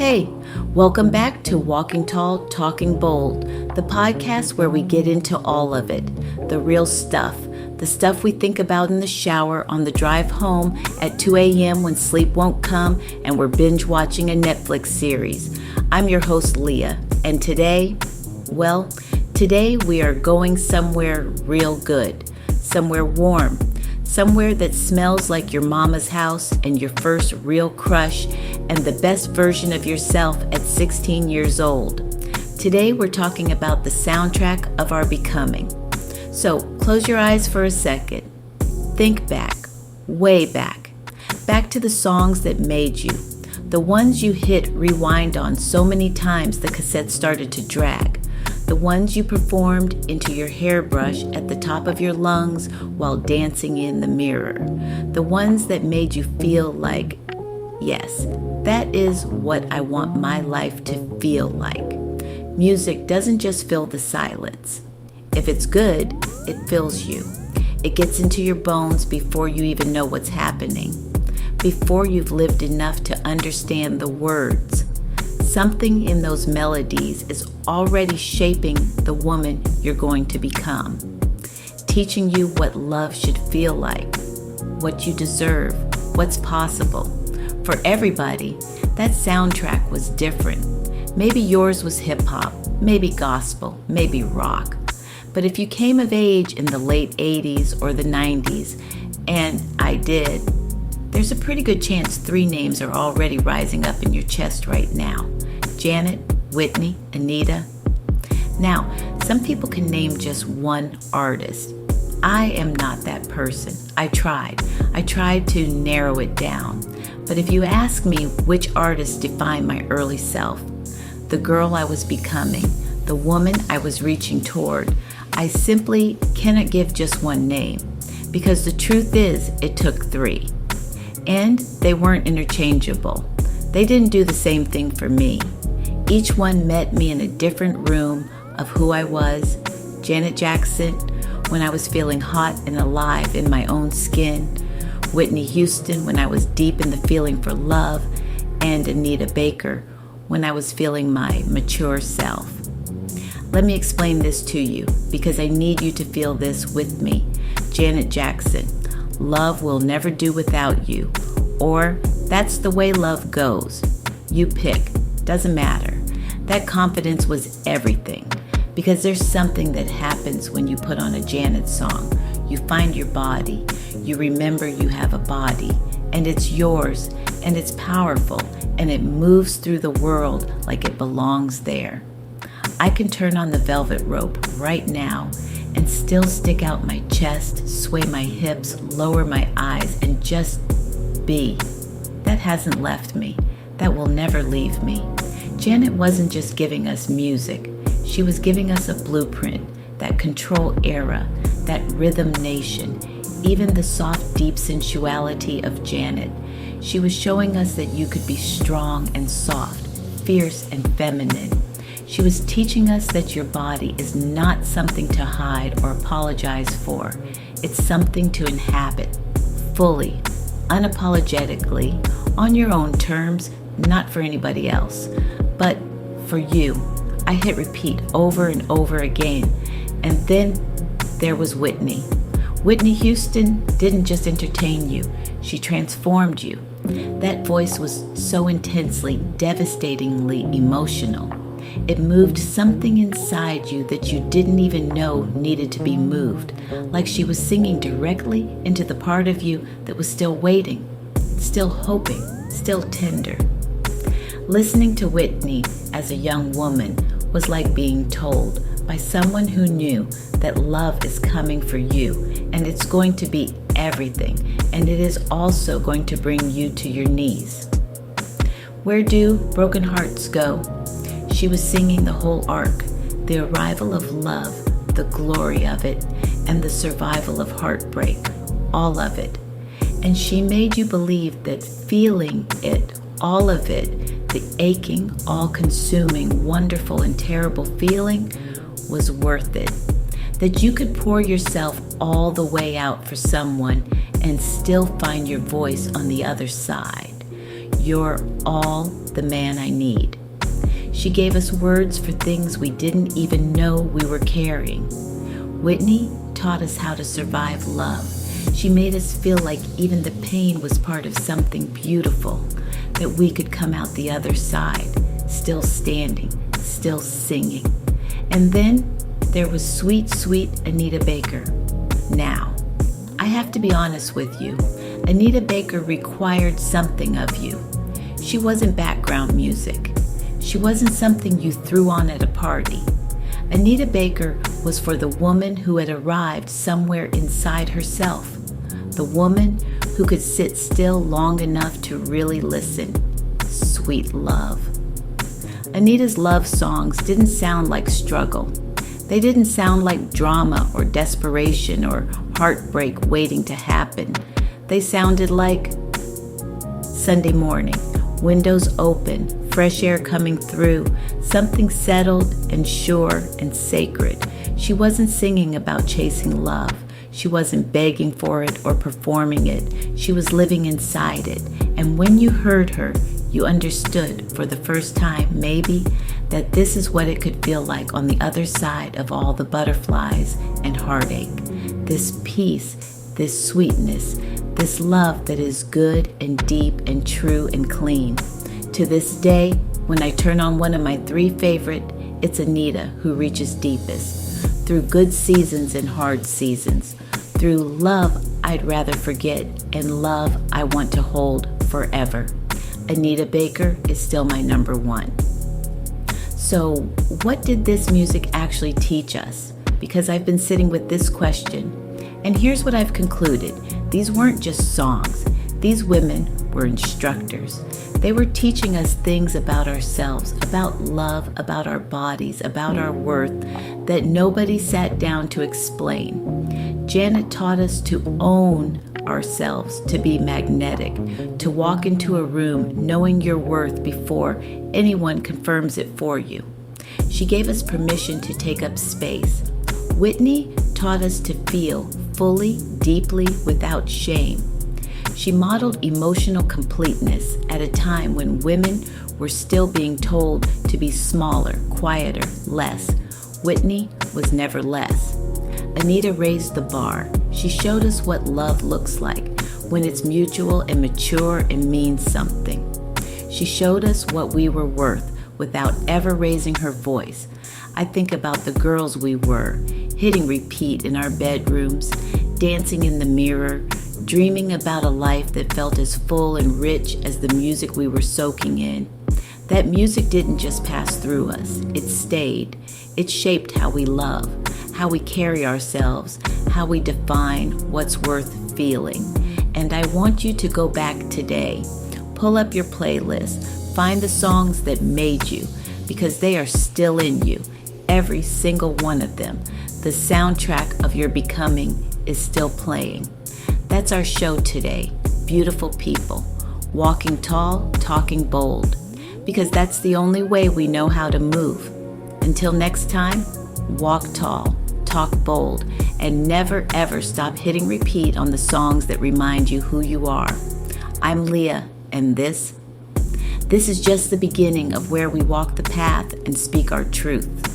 Hey, welcome back to Walking Tall, Talking Bold, the podcast where we get into all of it, the real stuff, the stuff we think about in the shower, on the drive home, at 2 a.m. when sleep won't come and we're binge watching a Netflix series. I'm your host, Leah, and today we are going somewhere real good, somewhere warm, somewhere that smells like your mama's house and your first real crush and the best version of yourself at 16 years old. Today we're talking about the soundtrack of our becoming. So close your eyes for a second. Think back, way back to the songs that made you, the ones you hit rewind on so many times the cassette started to drag. The ones you performed into your hairbrush at the top of your lungs while dancing in the mirror. The ones that made you feel like, yes, that is what I want my life to feel like. Music doesn't just fill the silence. If it's good, it fills you. It gets into your bones before you even know what's happening, before you've lived enough to understand the words. Something in those melodies is already shaping the woman you're going to become, teaching you what love should feel like, what you deserve, what's possible. For everybody, that soundtrack was different. Maybe yours was hip-hop, maybe gospel, maybe rock. But if you came of age in the late 80s or the 90s, and I did, there's a pretty good chance 3 names are already rising up in your chest right now. Janet, Whitney, Anita. Now, some people can name just one artist. I am not that person. I tried to narrow it down. But if you ask me which artist defined my early self, the girl I was becoming, the woman I was reaching toward, I simply cannot give just one name, because the truth is it took 3. And they weren't interchangeable. They didn't do the same thing for me. Each one met me in a different room of who I was. Janet Jackson, when I was feeling hot and alive in my own skin. Whitney Houston, when I was deep in the feeling for love. And Anita Baker, when I was feeling my mature self. Let me explain this to you, because I need you to feel this with me. Janet Jackson, love will never do without you. Or, that's the way love goes. You pick, doesn't matter. That confidence was everything, because there's something that happens when you put on a Janet song. You find your body, you remember you have a body, and it's yours, and it's powerful, and it moves through the world like it belongs there. I can turn on the velvet rope right now and still stick out my chest, sway my hips, lower my eyes, and just be. That hasn't left me. That will never leave me. Janet wasn't just giving us music. She was giving us a blueprint, that control era, that rhythm nation, even the soft, deep sensuality of Janet. She was showing us that you could be strong and soft, fierce and feminine. She was teaching us that your body is not something to hide or apologize for. It's something to inhabit, fully, unapologetically, on your own terms, not for anybody else, but for you. I hit repeat over and over again. And then there was Whitney. Whitney Houston didn't just entertain you, she transformed you. That voice was so intensely, devastatingly emotional. It moved something inside you that you didn't even know needed to be moved, like she was singing directly into the part of you that was still waiting, still hoping, still tender. Listening to Whitney as a young woman was like being told by someone who knew that love is coming for you, and it's going to be everything, and it is also going to bring you to your knees. Where do broken hearts go? She was singing the whole arc, the arrival of love, the glory of it, and the survival of heartbreak, all of it. And she made you believe that feeling it, all of it, the aching, all-consuming, wonderful and terrible feeling was worth it. That you could pour yourself all the way out for someone and still find your voice on the other side. You're all the man I need. She gave us words for things we didn't even know we were carrying. Whitney taught us how to survive love. She made us feel like even the pain was part of something beautiful, that we could come out the other side, still standing, still singing. And then there was sweet, sweet Anita Baker. Now, I have to be honest with you. Anita Baker required something of you. She wasn't background music. She wasn't something you threw on at a party. Anita Baker was for the woman who had arrived somewhere inside herself, the woman who could sit still long enough to really listen. Sweet love. Anita's love songs didn't sound like struggle. They didn't sound like drama or desperation or heartbreak waiting to happen. They sounded like Sunday morning, windows open, fresh air coming through, something settled and sure and sacred. She wasn't singing about chasing love. She wasn't begging for it or performing it. She was living inside it. And when you heard her, you understood for the first time, maybe, that this is what it could feel like on the other side of all the butterflies and heartache. This peace, this sweetness, this love that is good and deep and true and clean. To this day, when I turn on one of my 3 favorite, it's Anita who reaches deepest. Through good seasons and hard seasons. Through love I'd rather forget and love I want to hold forever. Anita Baker is still my number 1. So, what did this music actually teach us? Because I've been sitting with this question, and here's what I've concluded. These weren't just songs. These women were instructors. They were teaching us things about ourselves, about love, about our bodies, about our worth, that nobody sat down to explain. Janet taught us to own ourselves, to be magnetic, to walk into a room knowing your worth before anyone confirms it for you. She gave us permission to take up space. Whitney taught us to feel fully, deeply, without shame. She modeled emotional completeness at a time when women were still being told to be smaller, quieter, less. Whitney was never less. Anita raised the bar. She showed us what love looks like when it's mutual and mature and means something. She showed us what we were worth without ever raising her voice. I think about the girls we were, hitting repeat in our bedrooms, dancing in the mirror, dreaming about a life that felt as full and rich as the music we were soaking in. That music didn't just pass through us, it stayed. It shaped how we love, how we carry ourselves, how we define what's worth feeling. And I want you to go back today. Pull up your playlist, find the songs that made you, because they are still in you, every single one of them. The soundtrack of your becoming is still playing. That's our show today, beautiful people, walking tall, talking bold, because that's the only way we know how to move. Until next time, walk tall, talk bold, and never ever stop hitting repeat on the songs that remind you who you are. I'm Leah, and this is just the beginning of where we walk the path and speak our truth.